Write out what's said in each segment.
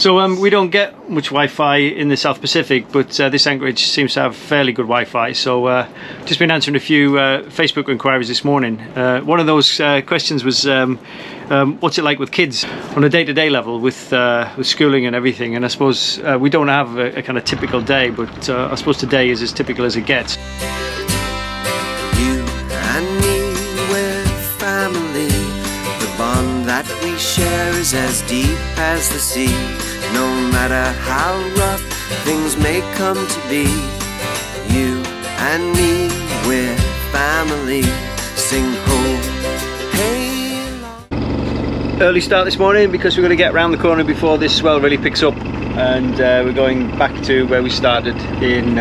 So we don't get much Wi-Fi in the South Pacific, but this anchorage seems to have fairly good Wi-Fi. So just been answering a few Facebook inquiries this morning. One of those questions was, what's it like with kids on a day-to-day level with schooling and everything? And I suppose we don't have a kind of typical day, but I suppose today is as typical as it gets. You and me, we're family. The bond that we share is as deep as the sea. No matter how rough things may come to be, you and me, we're family. Sing ho, hey long. Early start this morning because we're going to get around the corner before this swell really picks up, and we're going back to where we started in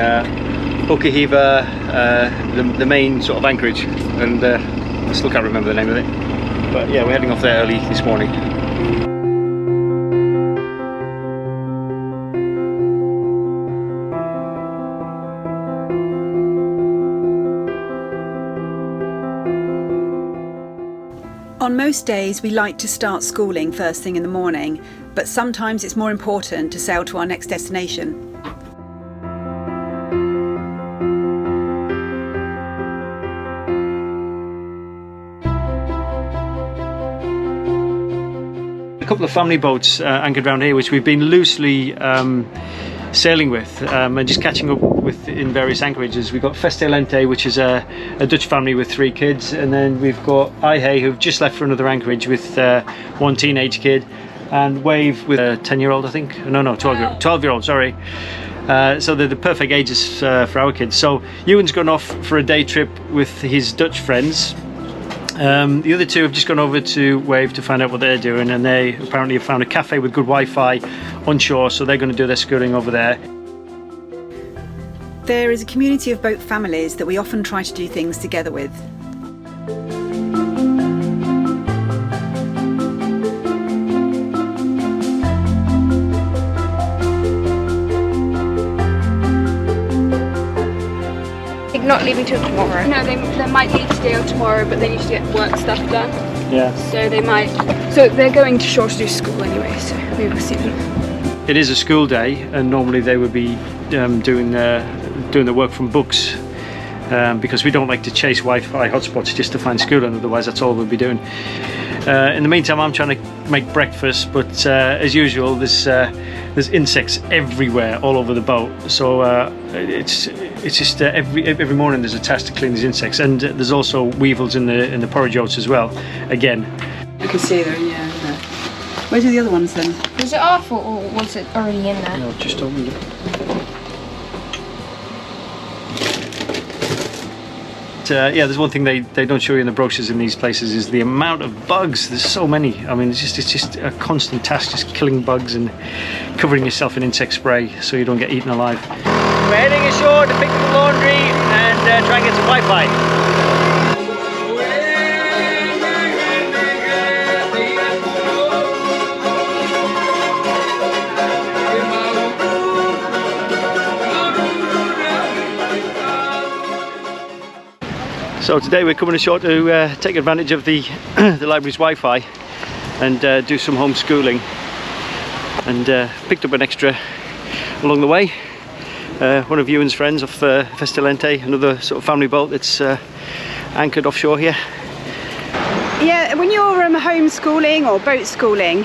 Okahiva, the main sort of anchorage, and I still can't remember the name of it, but yeah, we're heading off there early this morning. On most days we like to start schooling first thing in the morning, but sometimes it's more important to sail to our next destination. A couple of family boats anchored around here, which we've been loosely sailing with and just catching up with in various anchorages. We've got Festelente, which is a Dutch family with 3 kids, and then we've got Ihe, who've just left for another anchorage with 1 teenage kid, and Wave with a 10-year-old, I think. No, 12-year-old, sorry. So they're the perfect ages for our kids. So Ewan's gone off for a day trip with his Dutch friends. The other 2 have just gone over to Wave to find out what they're doing, and they apparently have found a cafe with good Wi-Fi on shore, so they're going to do their schooling over there. There is a community of boat families that we often try to do things together with. Not leaving till tomorrow. No, they might leave today or tomorrow, but they need to get work stuff done. Yeah. So they might. So they're going to shore to do school anyway. So maybe we'll see them. It is a school day, and normally they would be doing the work from books, because we don't like to chase Wi-Fi hotspots just to find schooling. Otherwise, that's all we'll be doing. In the meantime, I'm trying to make breakfast, but as usual, there's insects everywhere, all over the boat. So it's just every morning there's a task to clean these insects, and there's also weevils in the porridge oats as well. Again, I can see them, yeah. Where are the other ones then? Was it off or was it already in there? No, I've just opened it. Yeah, there's one thing they don't show you in the brochures in these places is the amount of bugs. There's so many. I mean, it's just a constant task, just killing bugs and covering yourself in insect spray so you don't get eaten alive. We're heading ashore to pick up the laundry and try and get some Wi-Fi. So today we're coming ashore to take advantage of the library's Wi-Fi and do some homeschooling, and picked up an extra along the way. One of Ewan's friends off Festelente, another sort of family boat that's anchored offshore here. Yeah, when you're homeschooling or boat schooling,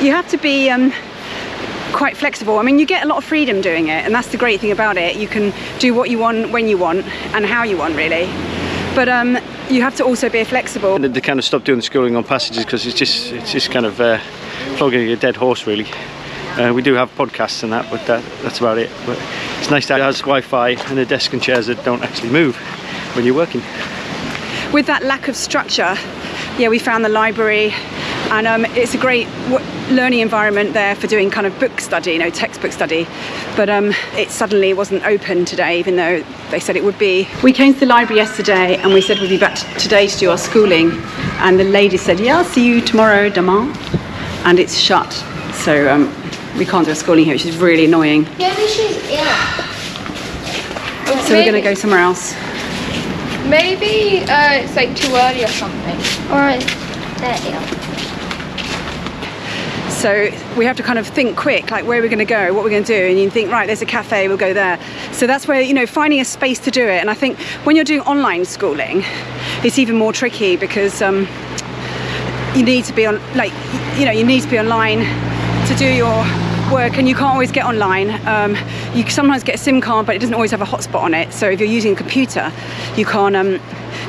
you have to be quite flexible. I mean, you get a lot of freedom doing it, and that's the great thing about it. You can do what you want, when you want, and how you want, really. But you have to also be flexible. And they kind of stopped doing the schooling on passages because it's just kind of flogging a dead horse, really. We do have podcasts and that, but that's about it. But it's nice to have Wi-Fi and a desk and chairs that don't actually move when you're working. With that lack of structure, yeah, we found the library, and it's a great learning environment there for doing kind of book study, you know, textbook study. But it suddenly wasn't open today, even though they said it would be. We came to the library yesterday and we said we'd be back today to do our schooling, and the lady said, yeah, I'll see you tomorrow, demain, and it's shut. So we can't do our schooling here, which is really annoying. Maybe she's ill. So we're going to go somewhere else. Maybe it's like too early or something. Or they're ill. So we have to kind of think quick, like where we're going to go, what we're going to do, and you think, right, there's a cafe, we'll go there. So that's where, you know, finding a space to do it. And I think when you're doing online schooling, it's even more tricky because you need to be on, like, you know, you need to be online to do your work, and you can't always get online. You sometimes get a SIM card, but it doesn't always have a hotspot on it. So if you're using a computer, you can't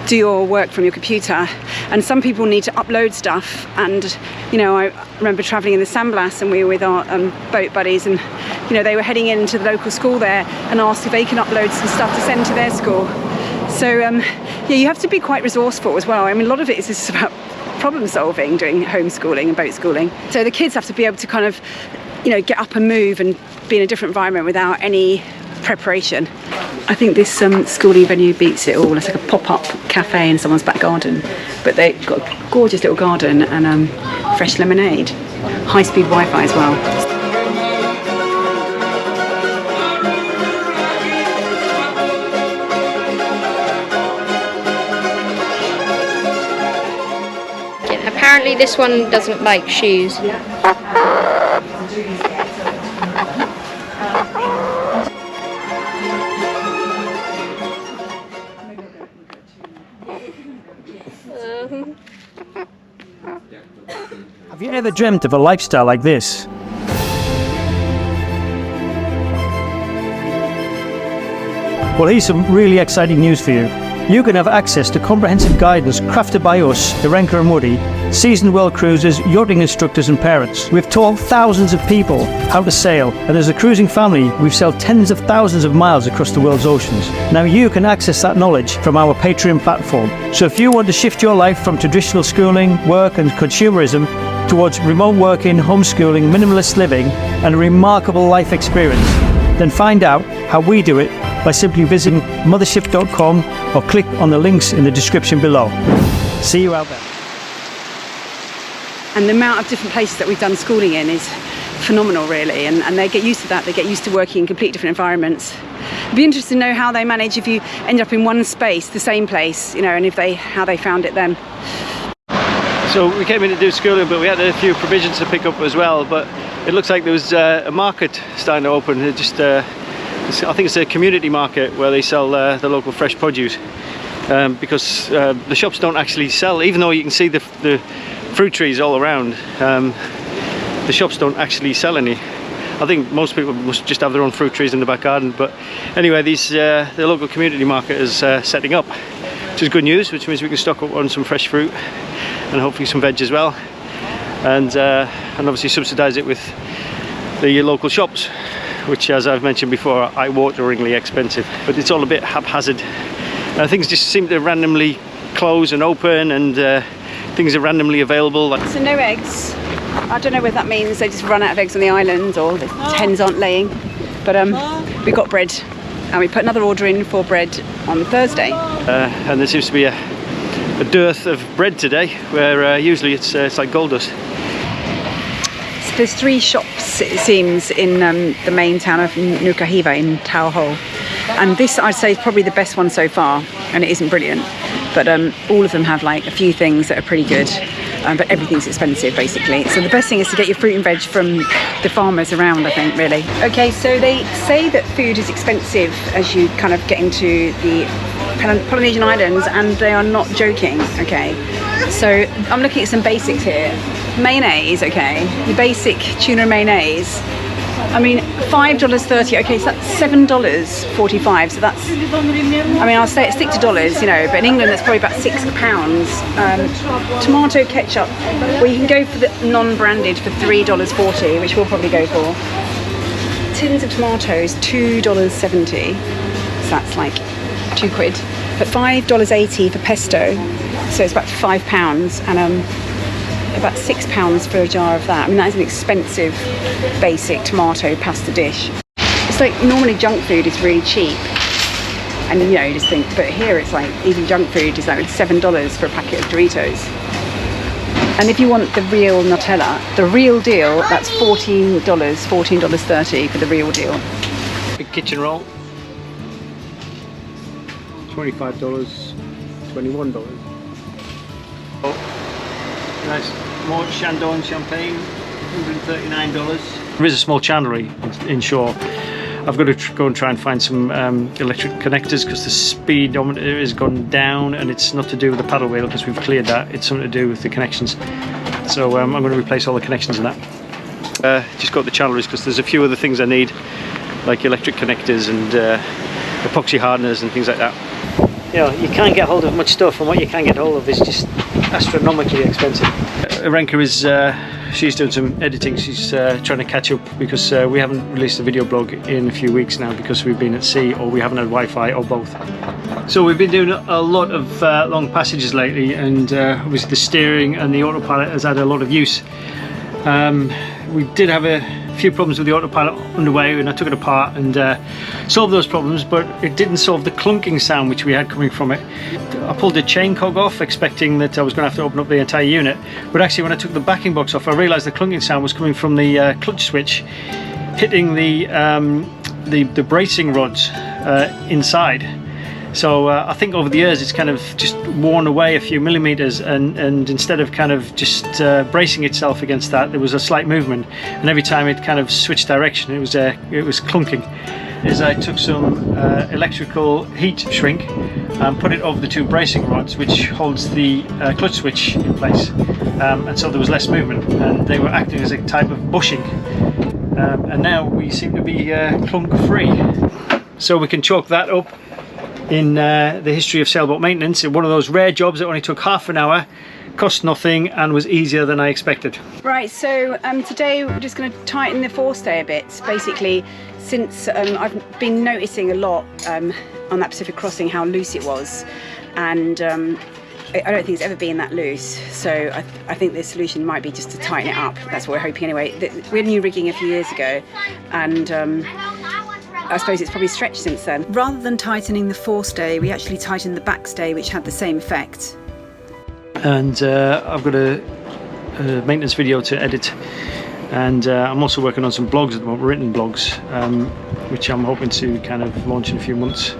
do your work from your computer. And some people need to upload stuff. And you know, I remember traveling in the Sandblast, and we were with our boat buddies, and you know, they were heading into the local school there and asked if they can upload some stuff to send to their school. So yeah, you have to be quite resourceful as well. I mean, a lot of it is just about problem solving, doing homeschooling and boat schooling. So the kids have to be able to kind of, you know, get up and move and be in a different environment without any preparation. I think this schooling venue beats it all. It's like a pop-up cafe in someone's back garden, but they've got a gorgeous little garden and fresh lemonade, high-speed Wi-Fi as well. Apparently this one doesn't like shoes. Have you ever dreamt of a lifestyle like this? Well, here's some really exciting news for you. You can have access to comprehensive guidance crafted by us, Irenka and Woody, seasoned world cruisers, yachting instructors and parents. We've taught thousands of people how to sail, and as a cruising family, we've sailed tens of thousands of miles across the world's oceans. Now you can access that knowledge from our Patreon platform. So if you want to shift your life from traditional schooling, work and consumerism towards remote working, homeschooling, minimalist living and a remarkable life experience, then find out how we do it by simply visiting mothership.com or click on the links in the description below. See you out there. And the amount of different places that we've done schooling in is phenomenal, really, and they get used to that. They get used to working in completely different environments. It'd be interesting to know how they manage if you end up in one space, the same place, you know, and how they found it then. So we came in to do schooling, but we had a few provisions to pick up as well. But it looks like there was a market starting to open. It just I think it's a community market where they sell the local fresh produce, because the shops don't actually sell, even though you can see the fruit trees all around. The shops don't actually sell any. I think most people must just have their own fruit trees in the back garden. But anyway, the local community market is setting up, which is good news, which means we can stock up on some fresh fruit and hopefully some veg as well, and obviously subsidise it with the local shops, which, as I've mentioned before, are eye-wateringly expensive. But it's all a bit haphazard. Things just seem to randomly close and open, and things are randomly available. So no eggs. I don't know whether that means they just run out of eggs on the island or the hens aren't laying. But we got bread, and we put another order in for bread on Thursday. And there seems to be a dearth of bread today, where usually it's like gold dust. So there's 3 shops, it seems, in the main town of Nukahiva in Tauho. And this, I'd say, is probably the best one so far, and it isn't brilliant. But all of them have like a few things that are pretty good, but everything's expensive basically. So the best thing is to get your fruit and veg from the farmers around, I think, really. Okay, so they say that food is expensive as you kind of get into the Polynesian islands, and they are not joking, okay? So I'm looking at some basics here. Mayonnaise, okay, your basic tuna mayonnaise. I mean, $5.30, okay, so that's $7.45, so that's, I mean, I'll stick to dollars, you know, but in England that's probably about £6. Tomato ketchup, well, you can go for the non-branded for $3.40, which we'll probably go for. Tins of tomatoes, $2.70, so that's like £2. But $5.80 for pesto, so it's about £5, and about £6 for a jar of that. I mean, that is an expensive basic tomato pasta dish. It's like normally junk food is really cheap, and you know, you just think, but here it's like even junk food is like $7 for a packet of Doritos. And if you want the real Nutella, the real deal, that's $14.30 for the real deal. Big kitchen roll, $25, $21. Oh, nice more Chandon champagne, $139. There is a small chandlery inshore. I've got to go and try and find some electric connectors because the speedometer has gone down, and it's not to do with the paddle wheel because we've cleared that. It's something to do with the connections. So I'm going to replace all the connections in that. Just got the chandleries because there's a few other things I need, like electric connectors and epoxy hardeners and things like that. You know, you can't get hold of much stuff, and what you can get hold of is just astronomically expensive. Arenka is she's doing some editing. She's trying to catch up because we haven't released a video blog in a few weeks now because we've been at sea or we haven't had Wi-Fi or both. So we've been doing a lot of long passages lately, and obviously the steering and the autopilot has had a lot of use. We did have a few problems with the autopilot underway, and I took it apart and solved those problems, but it didn't solve the clunking sound which we had coming from it. I pulled the chain cog off expecting that I was going to have to open up the entire unit, but actually when I took the backing box off I realised the clunking sound was coming from the clutch switch hitting the bracing rods inside. So I think over the years it's kind of just worn away a few millimeters, and instead of kind of just bracing itself against that, there was a slight movement, and every time it kind of switched direction it was clunking. As I took some electrical heat shrink and put it over the two bracing rods which holds the clutch switch in place, and so there was less movement and they were acting as a type of bushing, and now we seem to be clunk free. So we can chalk that up in the history of sailboat maintenance. One of those rare jobs that only took half an hour, cost nothing, and was easier than I expected. Right, so today we're just going to tighten the forestay a bit. Basically, since I've been noticing a lot on that Pacific crossing how loose it was, and I don't think it's ever been that loose, so I think the solution might be just to tighten it up. That's what we're hoping anyway. We had new rigging a few years ago, and I suppose it's probably stretched since then. Rather than tightening the forestay, we actually tightened the backstay, which had the same effect. And I've got a maintenance video to edit, and I'm also working on some blogs at the moment, written blogs, which I'm hoping to kind of launch in a few months.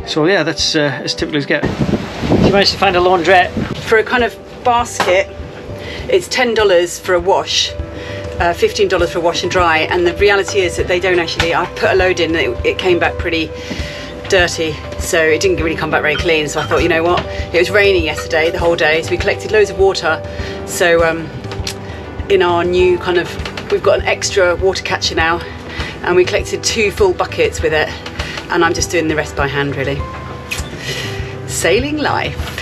So yeah, that's as typical as get. You managed to find a laundrette? For a kind of basket, it's $10 for a wash. $15 for wash and dry, and the reality is that they don't actually. I put a load in and it came back pretty dirty, so it didn't really come back very clean. So I thought, you know what, it was raining yesterday the whole day, so we collected loads of water. So in our new kind of, we've got an extra water catcher now, and we collected 2 full buckets with it, and I'm just doing the rest by hand really. Sailing life.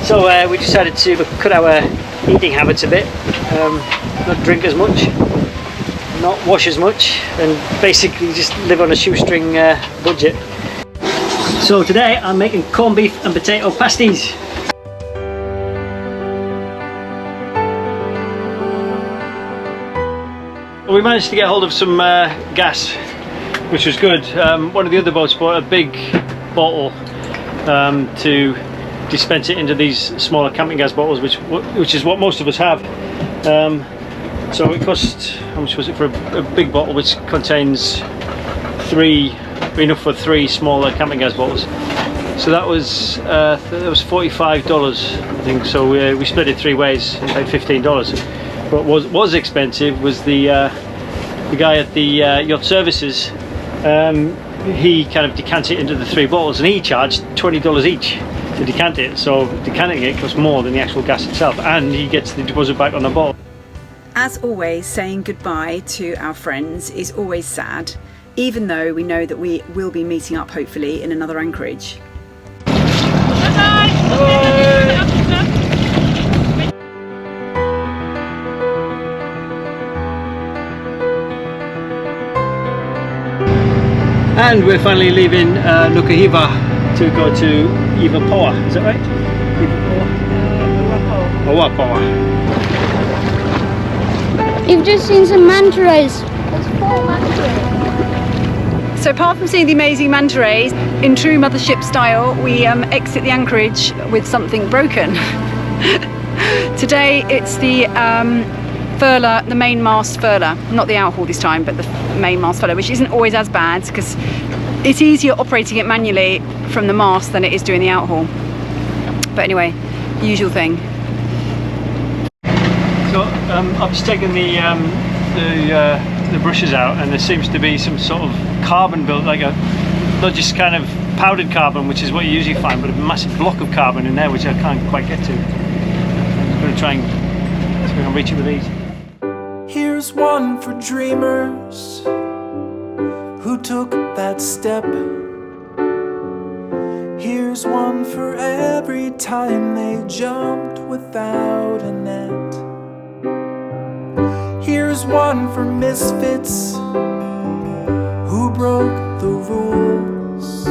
So we decided to cut our eating habits a bit, not drink as much, not wash as much, and basically just live on a shoestring budget. So today I'm making corned beef and potato pasties. We managed to get hold of some gas, which was good. One of the other boats bought a big bottle to dispense it into these smaller camping gas bottles, which is what most of us have. So it cost, how much was it for a big bottle which contains enough for 3 smaller camping gas bottles. So that was $45, I think. So we split it 3 ways and paid $15. But what was expensive was the guy at the yacht services. He kind of decanted it into the 3 bottles, and he charged $20 each to decant it. So decanting it costs more than the actual gas itself, and he gets the deposit back on the bottle. As always, saying goodbye to our friends is always sad, even though we know that we will be meeting up hopefully in another anchorage. And we're finally leaving Nukuhiva to go to Ivapoa, is that right? Ivapoa. You've just seen some manta rays. There's 4 manta rays. So apart from seeing the amazing manta rays, in true Mothership style, we exit the anchorage with something broken. Today it's the furler, the main mast furler, not the outhaul this time, but the main mast furler, which isn't always as bad because it's easier operating it manually from the mast than it is doing the outhaul. But anyway, usual thing. So I've just taken the brushes out, and there seems to be some sort of carbon built, like not just kind of powdered carbon, which is what you usually find, but a massive block of carbon in there, which I can't quite get to. I'm going to try and see if I can reach it with these. Here's one for dreamers who took that step. Here's one for every time they jumped without a net. Here's one for misfits who broke the rules,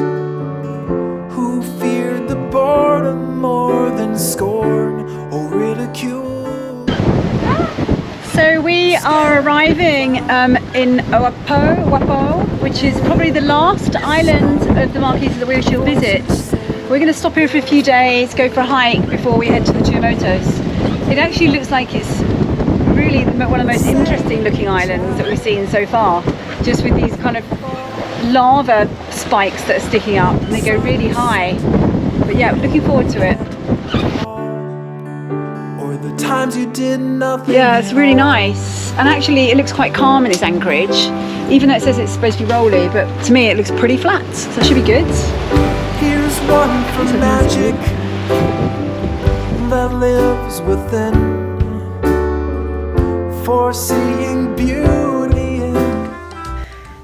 who feared the boredom more than scorn or ridicule. So we are arriving in Oapo, which is probably the last island of the Marquesas that we shall visit. We're going to stop here for a few days, go for a hike before we head to the Tuamotus. It actually looks like it's really one of the most interesting looking islands that we've seen so far, just with these kind of lava spikes that are sticking up, and they go really high. But yeah, looking forward to it. Times you did nothing. Yeah, it's really nice, and actually it looks quite calm in its anchorage, even though it says it's supposed to be rolly, but to me it looks pretty flat, so it should be good. Here's one for magic that lives within, for seeing beauty in.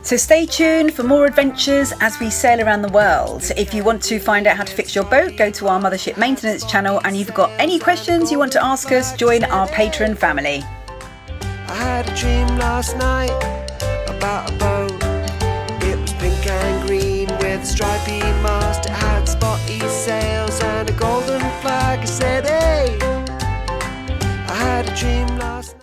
So stay tuned for more adventures as we sail around the world. If you want to find out how to fix your boat, go to our Mothership maintenance channel, and if you've got any questions you want to ask us, join our Patreon family. I had a dream last night about a boat. It was pink and green with a stripy mast. It had spotty sails and a golden flag. I said, hey, I had a dream last night.